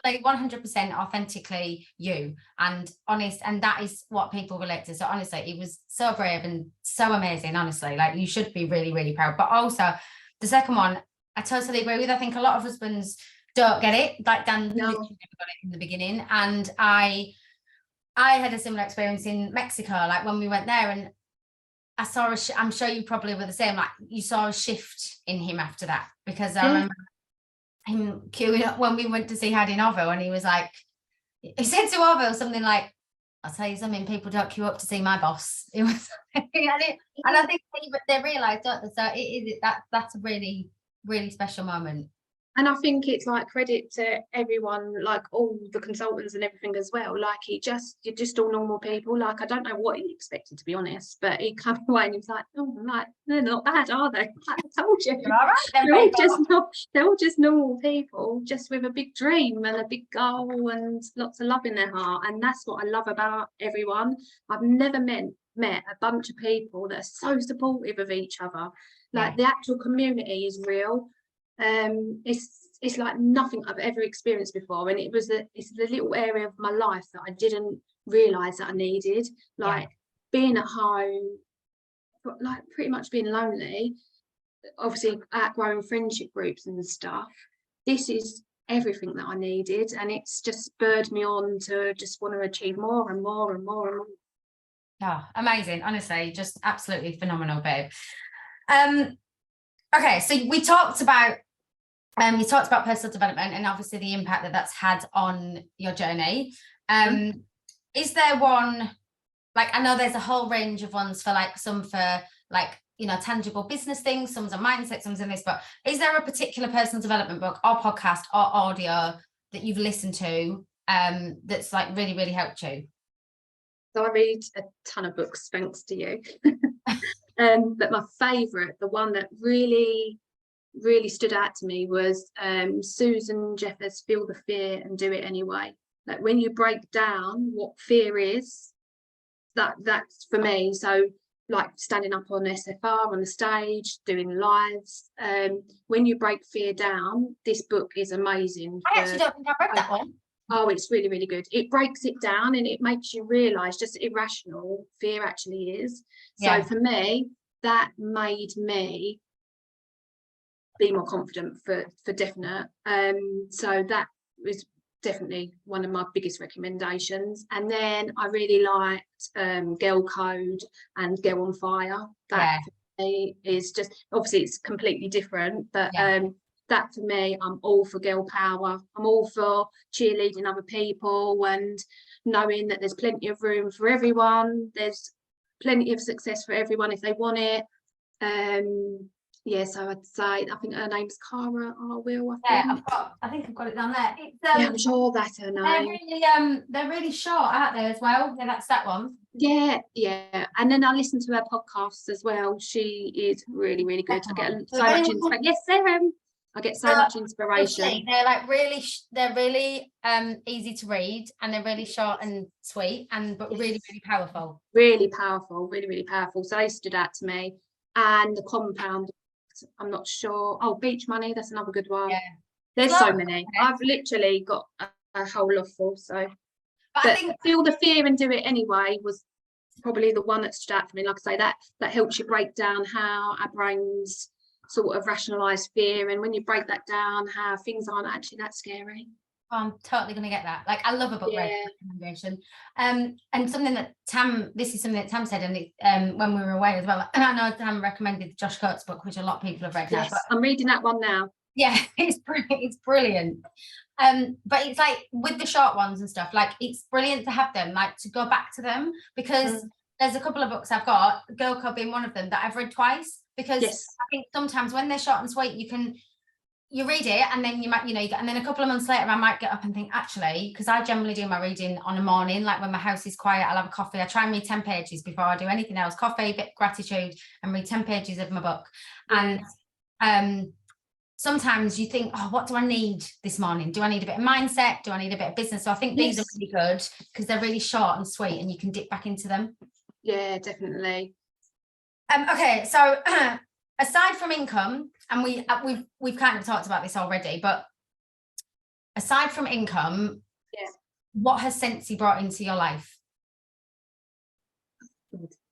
like 100% authentically you, and honest, and that is what people relate to. So honestly, it was so brave and so amazing. Honestly, like, you should be really, really proud. But also the second one, I totally agree with. I think a lot of husbands don't get it. Like, Dan literally never got it in the beginning, and I had a similar experience in Mexico, like when we went there, and I saw I'm sure you probably were the same, like, you saw a shift in him after that, because I remember him queuing up when we went to see Hadi Novo, and he was like, he said to Orville something like, I'll tell you something, people don't queue up to see my boss. It was and I think they realise, don't they? So that's a really, really special moment. And I think it's like credit to everyone, like all the consultants and everything as well. Like, you're just all normal people. Like, I don't know what he expected, to be honest, but he came away and he was like, oh, like, they're not bad, are they? Like, I told you. You're all right, they're all just normal people, just with a big dream and a big goal and lots of love in their heart. And that's what I love about everyone. I've never met a bunch of people that are so supportive of each other. Like, the actual community is real. It's like nothing I've ever experienced before, and it's the little area of my life that I didn't realize that I needed, like being at home, like pretty much being lonely, obviously outgrowing friendship groups and stuff. This is everything that I needed, and it's just spurred me on to just want to achieve more and more and more and more. Oh, amazing, honestly, just absolutely phenomenal, babe. Okay, so we talked about personal development and obviously the impact that that's had on your journey. Is there one, like, I know there's a whole range of ones for, like, some for, like, you know, tangible business things, some's on mindset, some's in this, but is there a particular personal development book or podcast or audio that you've listened to that's, like, really, really helped you? So I read a ton of books, thanks to you. But my favourite, the one that really stood out to me, was Susan Jeffers' Feel the Fear and Do It Anyway. Like, when you break down what fear is, that's for me. So, like, standing up on SFR on the stage, doing lives, when you break fear down, this book is amazing. I actually don't think I've read that one. Oh, it's really, really good. It breaks it down and it makes you realise just irrational fear actually is. So for me, that made me be more confident for definite. So was definitely one of my biggest recommendations. And then I really liked Girl Code and Girl on Fire. That for me is just, obviously it's completely different, but that for me, I'm all for girl power. I'm all for cheerleading other people and knowing that there's plenty of room for everyone. There's plenty of success for everyone if they want it. Yeah, so I'd say, I think her name's Cara Arwill. I think I've got it down there. It's, yeah, I'm sure that's her name. They're really short, aren't they, as well? Yeah, that's that one. Yeah. And then I listen to her podcasts as well. She is really, really good. I get so much inspiration. Yes, I get so much inspiration. They're like really, they're really easy to read, and they're really short and sweet, but really, really powerful. Really powerful, really, really powerful. So they stood out to me. And The Compound, I'm not sure. Oh, Beach Money, that's another good one. Yeah. There's so many. I've literally got a whole lot full. So, but I think Feel the Fear and Do It Anyway was probably the one that stood out for me. Like I say, that helps you break down how our brains sort of rationalize fear, and when you break that down, how things aren't actually that scary. I'm totally going to get that. Like, I love a book recommendation. And something that this is something that Tam said, and when we were away as well. And I know Tam recommended Josh Coates' book, which a lot of people have read now. But I'm reading that one now. Yeah, it's brilliant. But it's like with the short ones and stuff, like it's brilliant to have them, like to go back to them, because there's a couple of books I've got, Girl Code being one of them, that I've read twice, because I think sometimes when they're short and sweet, you read it and then you might, and then a couple of months later I might get up and think, actually, because I generally do my reading on a morning, like when my house is quiet, I'll have a coffee, I try and read 10 pages before I do anything else, coffee, bit of gratitude, and read 10 pages of my book. And sometimes you think, oh, what do I need this morning? Do I need a bit of mindset? Do I need a bit of business? So I think these are really good because they're really short and sweet and you can dip back into them. Yeah, definitely. Okay, so aside from income, and we've kind of talked about this already, but aside from income, what has Scentsy brought into your life?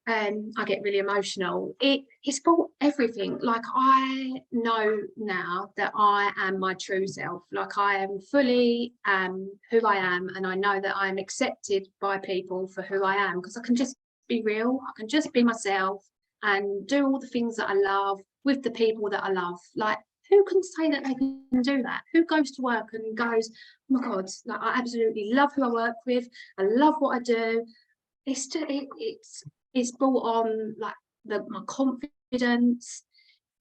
I get really emotional. It's brought everything. Like, I know now that I am my true self. Like, I am fully who I am, and I know that I'm accepted by people for who I am, because I can just be real. I can just be myself and do all the things that I love with the people that I love. Like, who can say that they can do that? Who goes to work and goes, oh my God, like, I absolutely love who I work with. I love what I do. It's just, it's brought on like my confidence.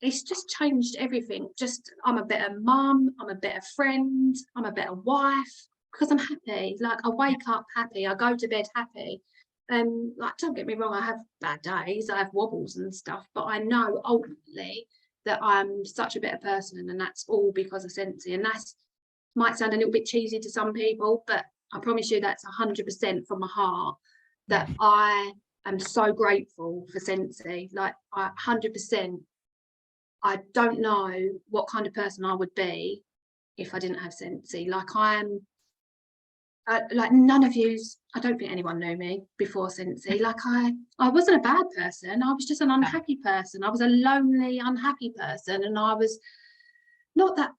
It's just changed everything. Just, I'm a better mum, I'm a better friend, I'm a better wife, because I'm happy. Like, I wake up happy, I go to bed happy. Like, don't get me wrong, I have bad days, I have wobbles and stuff, but I know ultimately that I'm such a better person, and that's all because of Scentsy. And that might sound a little bit cheesy to some people, but I promise you that's 100% from my heart, that I am so grateful for Scentsy. Like, 100%. I don't know what kind of person I would be if I didn't have Scentsy. Like, I am, like, none of yous, I don't think anyone knew me before Scentsy. Like, I wasn't a bad person. I was just an unhappy person. I was a lonely, unhappy person, and I was not that.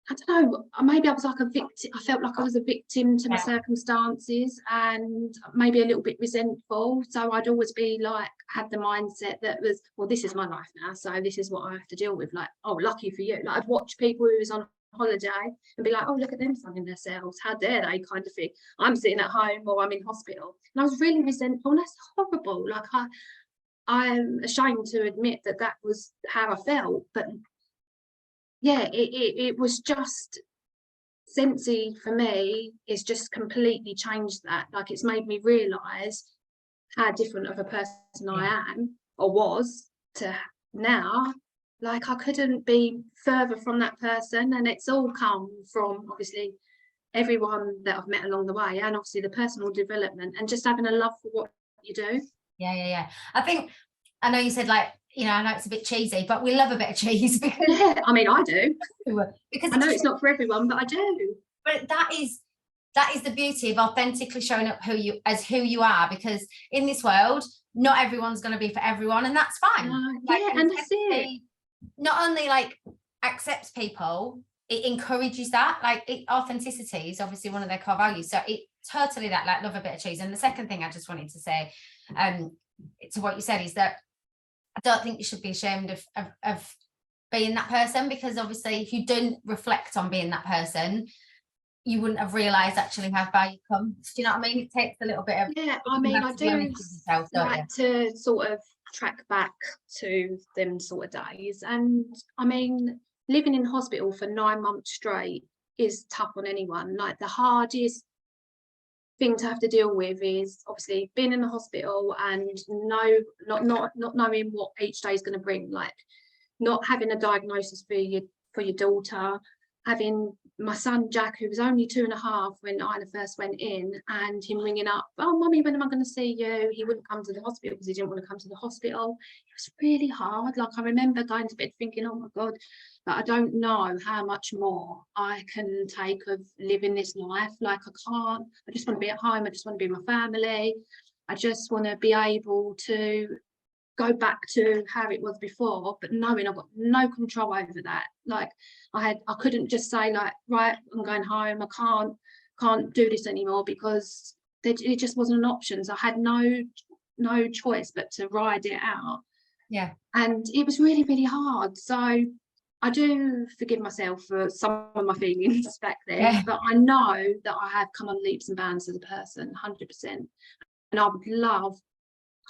I don't know, maybe I was like a victim. I felt like I was a victim to my circumstances, and maybe a little bit resentful. So I'd always be like, had the mindset that was, well, this is my life now, so this is what I have to deal with. Like, oh, lucky for you. Like, I'd watch people who was on holiday and be like, oh, look at them sunning themselves. How dare they, kind of thing. I'm sitting at home or I'm in hospital. And I was really resentful, and that's horrible. Like, I'm ashamed to admit that that was how I felt, but yeah, it was just, Scentsy for me is just completely changed that. Like, it's made me realise how different of a person I am, or was, to now. Like, I couldn't be further from that person, and it's all come from obviously everyone that I've met along the way, and obviously the personal development, and just having a love for what you do. Yeah. I know you said, like, I know it's a bit cheesy, but we love a bit of cheese. Because I mean, I do. Because I know it's not for everyone, but I do. But that is the beauty of authentically showing up who you are, because in this world, not everyone's going to be for everyone, and that's fine. And that's it. Not only like accepts people, it encourages that. Like, authenticity is obviously one of their core values. So it totally that, like, love a bit of cheese. And the second thing I just wanted to say to what you said is that I don't think you should be ashamed of being that person, because obviously if you didn't reflect on being that person, you wouldn't have realised actually how far you come. Do you know what I mean? It takes a little bit of, yeah, I mean, I do like to sort of track back to them sort of days, and I mean, living in hospital for 9 months straight is tough on anyone. Like, the hardest thing to have to deal with is obviously being in the hospital and not knowing what each day is going to bring, like not having a diagnosis for your daughter, having my son Jack, who was only 2.5 when Ina first went in, and him ringing up, oh mummy, when am I going to see you? He wouldn't come to the hospital because he didn't want to come to the hospital. It was really hard. Like, I remember going to bed thinking, oh my God, but I don't know how much more I can take of living this life. Like, I just want to be at home. I just want to be with my family. I just want to be able to go back to how it was before, but knowing I've got no control over that. Like, I couldn't just say, like, right, I'm going home, I can't do this anymore, because it just wasn't an option. So I had no choice but to ride it out. Yeah. And it was really, really hard. So I do forgive myself for some of my feelings back then, yeah. But I know that I have come on leaps and bounds as a person, 100%. And I would love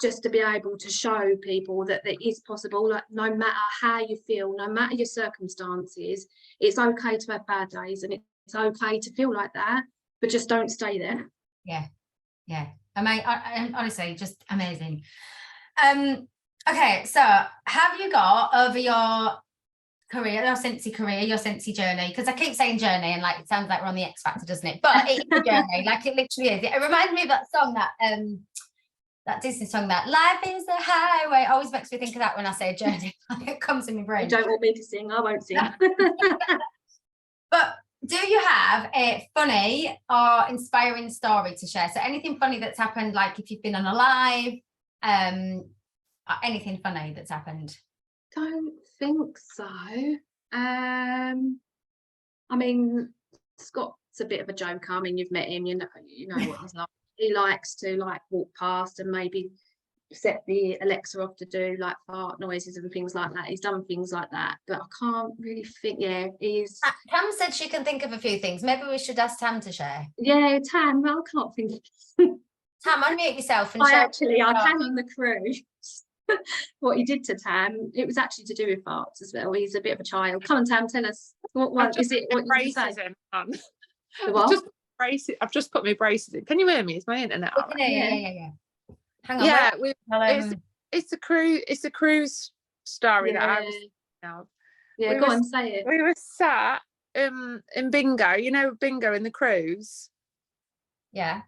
just to be able to show people that there is possible, like, no matter how you feel, no matter your circumstances, it's okay to have bad days, and it's okay to feel like that, but just don't stay there. Yeah. I honestly, just amazing. Okay, so have you got over your career, your Scentsy career, your Scentsy journey, because I keep saying journey and, like, it sounds like we're on the X Factor, doesn't it? But it's a journey, like, it literally is. It reminds me of that song, that Disney song, that life is a highway. It always makes me think of that when I say journey. It comes in my brain. You don't want me to sing, I won't sing. But do you have a funny or inspiring story to share? So anything funny that's happened, like if you've been on a live, anything funny that's happened? Don't think so. I mean, Scott's a bit of a joker. I mean, you've met him, you know what he's like. He likes to, like, walk past and maybe set the Alexa off to do, like, fart noises and things like that. He's done things like that, but I can't really think. Yeah, he's. Tam said she can think of a few things. Maybe we should ask Tam to share. Yeah, Tam. Well, I can't think. Tam, unmute yourself and share. I can on the cruise. What he did to Tam, it was actually to do with farts as well. He's a bit of a child. Come on, Tam, tell us what one is it? What you say? The what? I've just put my braces in. Can you hear me? Is my internet all right? Yeah. Hang on. Yeah, it's a cruise story that I was thinking of. Yeah, go on, say it. We were sat in bingo, bingo in the cruise. Yeah.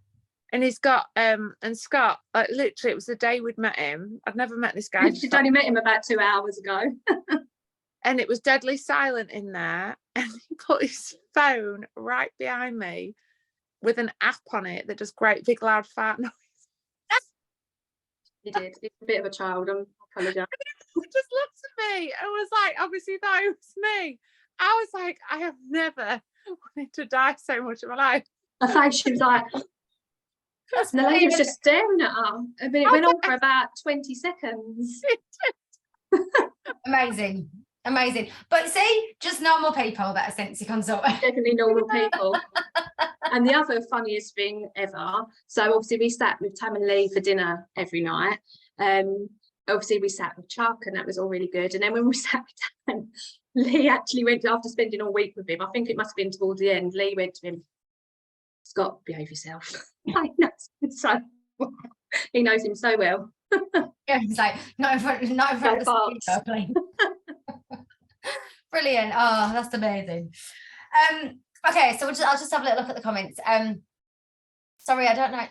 And he's got and Scott, like, literally, it was the day we'd met him. I'd never met this guy. She'd only met him about 2 hours ago. And it was deadly silent in there. And he put his phone right behind me with an app on it that does great big loud fart noise. He did. He's a bit of a child. I apologise. He just looked at me and was like, obviously thought it was me. I was like, I have never wanted to die so much in my life. I think she was like, and the lady was just staring at her. I mean, it went on for about 20 seconds. Amazing. But see, just normal people that are Scentsy consultant. Definitely normal people. And the other funniest thing ever, so obviously we sat with Tam and Lee for dinner every night. Obviously we sat with Chuck, and that was all really good. And then when we sat with Tam, Lee actually went, after spending all week with him, I think it must have been towards the end, Lee went to him, Scott, behave yourself. He knows him so well. Yeah, he's like, not in front of the speaker, please. Brilliant. Oh, that's amazing. Okay, so I'll just have a little look at the comments. Sorry, I don't know,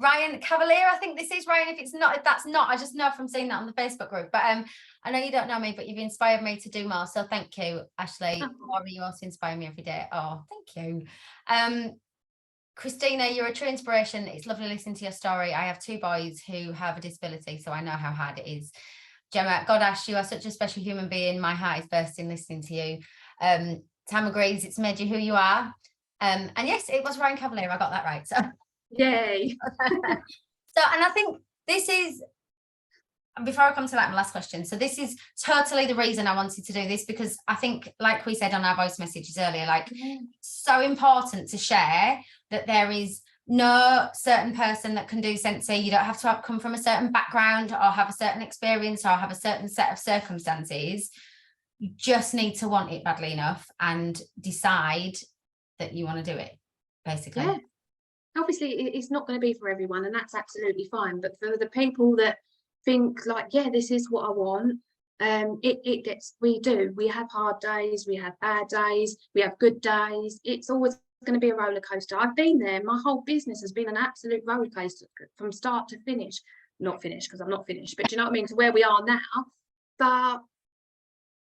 Ryan Cavalier, I think this is Ryan. If that's not, I just know from seeing that on the Facebook group. But I know you don't know me, but you've inspired me to do more. So thank you, Ashlee. You also inspire me every day. Oh, thank you. Christina, you're a true inspiration. It's lovely listening to your story. I have 2 boys who have a disability, so I know how hard it is. Gemma, God, Ash, you are such a special human being. My heart is bursting listening to you. Tam agrees, it's made you who you are. And yes, it was Ryan Cavalier, I got that right. So Yay. and I think this is, before I come to like my last question, so this is totally the reason I wanted to do this, because I think, like we said on our voice messages earlier, like so important to share that there is no certain person that can do Scentsy. You don't have to come from a certain background or have a certain experience or have a certain set of circumstances. You just need to want it badly enough and decide that you want to do it, basically. Yeah. Obviously, it's not going to be for everyone, and that's absolutely fine. But for the people that think like, yeah, this is what I want, we have hard days, we have bad days, we have good days. It's always going to be a roller coaster. I've been there. My whole business has been an absolute roller coaster from start to finish. Not finished, because I'm not finished, but do you know what I mean, to where we are now. But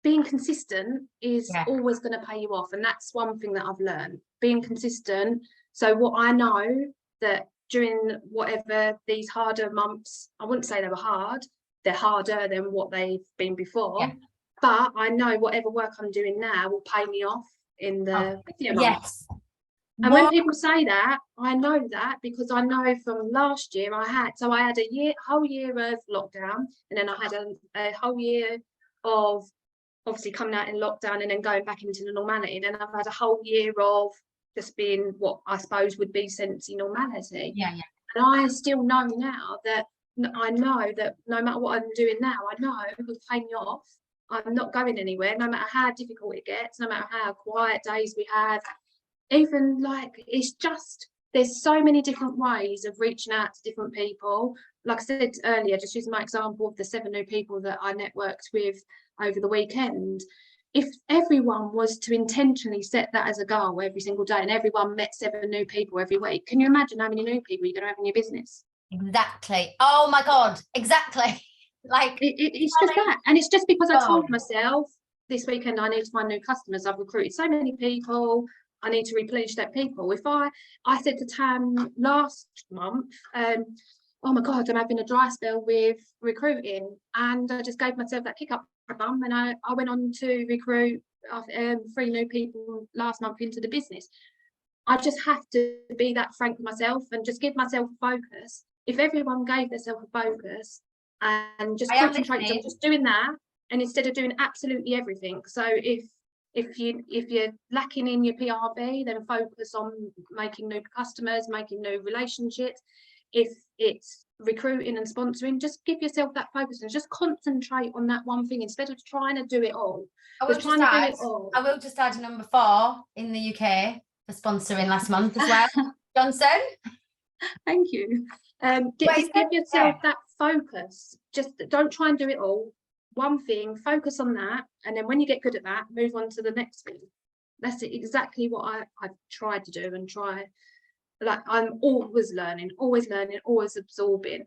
being consistent is always going to pay you off, and that's one thing that I've learned, being consistent. So what I know, that during whatever these harder months, I wouldn't say they were hard, they're harder than what they've been before, but I know whatever work I'm doing now will pay me off in the busier months. And when people say that, I know that, because I know from last year I had a whole year of lockdown, and then I had a whole year of obviously coming out in lockdown and then going back into the normality. Then I've had a whole year of just being what I suppose would be Scentsy normality. And I still know now that I know that no matter what I'm doing now, I know it will pay me off. I'm not going anywhere, no matter how difficult it gets, no matter how quiet days we have. Even like, it's just, there's so many different ways of reaching out to different people. Like I said earlier, just using my example of the 7 new people that I networked with over the weekend. If everyone was to intentionally set that as a goal every single day, and everyone met 7 new people every week, can you imagine how many new people you're going to have in your business? Exactly. Oh my God, exactly. Like it's just that. And it's just because I told myself this weekend I need to find new customers. I've recruited so many people, I need to replenish that people. If I said to Tam last month, oh my God, I'm having a dry spell with recruiting, and I just gave myself that kick up the bum, and I went on to recruit 3 new people last month into the business. I just have to be that frank with myself and just give myself a focus. If everyone gave themselves a focus and just concentrated on just doing that, and instead of doing absolutely everything. So if you're lacking in your PRV, then focus on making new customers, making new relationships. If it's recruiting and sponsoring, just give yourself that focus and just concentrate on that one thing instead of trying to do it all. I will just add number 4 in the UK for sponsoring last month as well. Johnson. Thank you. Give yourself that focus. Just don't try and do it all. One thing, focus on that, and then when you get good at that, move on to the next thing. That's exactly what I've tried to do, and like I'm always learning, always absorbing.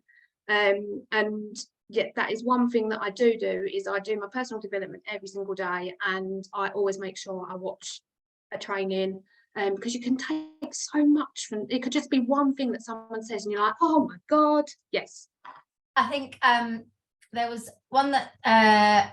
And yet that is one thing that I do is I do my personal development every single day, and I always make sure I watch a training, because you can take so much from it. Could just be one thing that someone says and you're like, oh my God, yes. I think there was one that I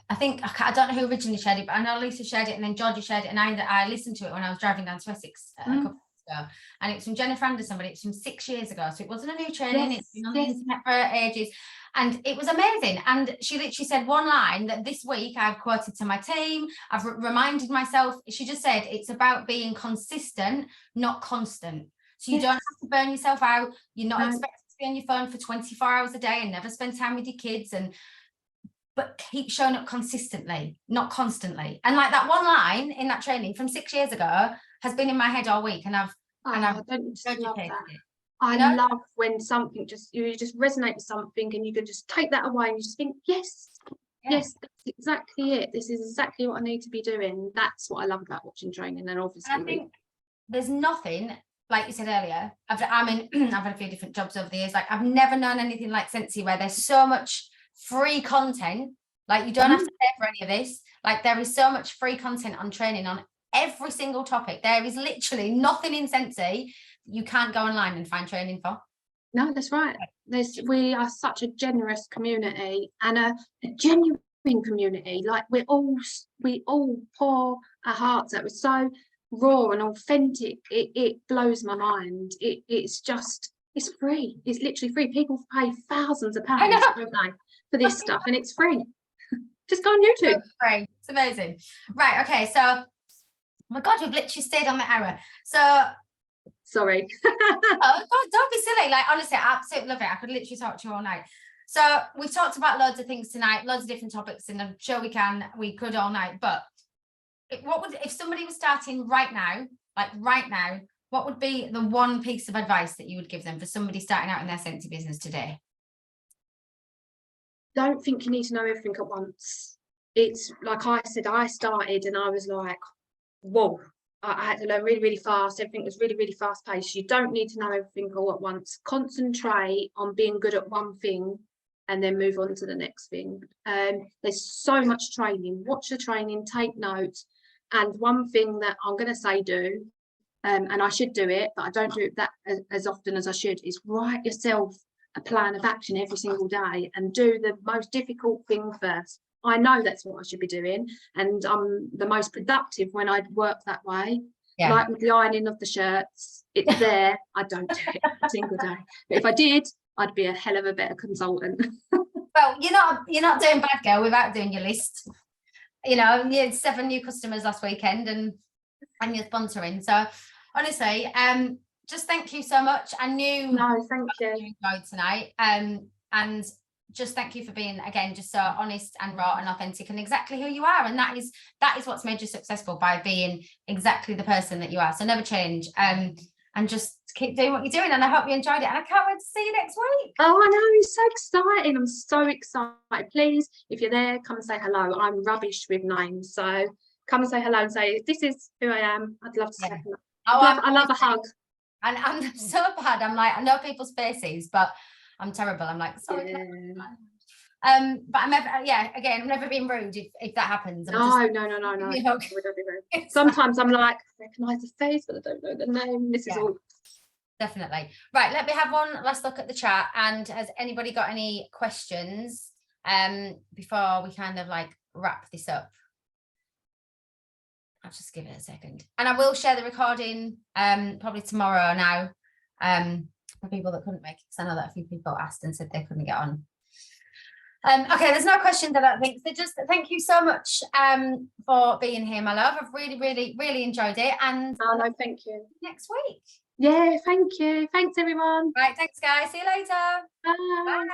don't know who originally shared it, but I know Lisa shared it and then Georgia shared it, and I listened to it when I was driving down to Essex a couple of weeks ago, and it's from Jennifer Anderson, but it's from 6 years ago, so it wasn't a new training. It's been on the internet for ages, and it was amazing. And she literally said one line that this week I've quoted to my team, I've reminded myself. She just said it's about being consistent, not constant. So you don't have to burn yourself out. You're not expected to be on your phone for 24 hours a day and never spend time with your kids, but keep showing up consistently, not constantly. And like that one line in that training from 6 years ago has been in my head all week, and I've regurgitated it. I love when something you just resonate with something, and you can just take that away and you just think, yes, that's exactly it. This is exactly what I need to be doing. That's what I love about watching training. And obviously, I think there's nothing, like you said earlier, I've had a few different jobs over the years. Like I've never known anything like Scentsy, where there's so much free content. Like you don't have to pay for any of this. Like there is so much free content on training on every single topic. There is literally nothing in Scentsy you can't go online and find training for. No, that's right. We are such a generous community and a genuine community. Like we all pour our hearts out. We're so raw and authentic. It blows my mind. It's free. It's literally free. People pay thousands of I pounds, know. don't they, for this stuff, and it's free. Just go on YouTube. It's free. It's amazing. Right. Okay. So, oh my God, we've literally stayed on the hour. So, Sorry. oh God, don't be silly. Like, honestly, I absolutely love it. I could literally talk to you all night. So we've talked about loads of things tonight, loads of different topics, and I'm sure we could all night. But if somebody was starting right now, like right now, what would be the one piece of advice that you would give them for somebody starting out in their Scentsy business today? Don't think you need to know everything at once. It's like I said, I started and I was like, whoa, I had to learn really, really fast. Everything was really, really fast paced. You don't need to know everything all at once. Concentrate on being good at one thing and then move on to the next thing. There's so much training. Watch the training, take notes. And one thing that I'm going to say do, and I should do it, but I don't do it that as often as I should, is write yourself a plan of action every single day and do the most difficult thing first. I know that's what I should be doing, and I'm the most productive when I work that way. Yeah. Like with the ironing of the shirts, it's there. I don't do it every single day, but if I did, I'd be a hell of a better consultant. Well, you're not doing bad, girl, without doing your list. You know, you had 7 new customers last weekend, and you're sponsoring. So honestly, just thank you so much. I knew thank you enjoyed tonight, and just thank you for being, again, just so honest and raw and authentic and exactly who you are. And that is what's made you successful, by being exactly the person that you are. So never change, and just keep doing what you're doing. And I hope you enjoyed it, and I can't wait to see you next week. Oh, I know, it's so exciting. I'm so excited. Please, if you're there, come and say hello. I'm rubbish with names, so come and say hello and say, this is who I am. I'd love to say hello. I love a hug. And I'm so bad. I'm like, I know people's faces, but I'm terrible. I'm like, sorry. Yeah. But I'm never, again, I'm never being rude if that happens. No. Sometimes I'm like, I recognise the face, but I don't know the name. This is all. Definitely. Right, let me have one last look at the chat. And has anybody got any questions before we kind of like wrap this up? I'll just give it a second. And I will share the recording probably tomorrow now for people that couldn't make it, because I know that a few people asked and said they couldn't get on. Okay, there's no questions, I don't think. So just thank you so much for being here, my love. I've really, really, really enjoyed it. And no, thank you. Next week. Yeah, thank you. Thanks, everyone. Right, thanks, guys. See you later. Bye. Bye.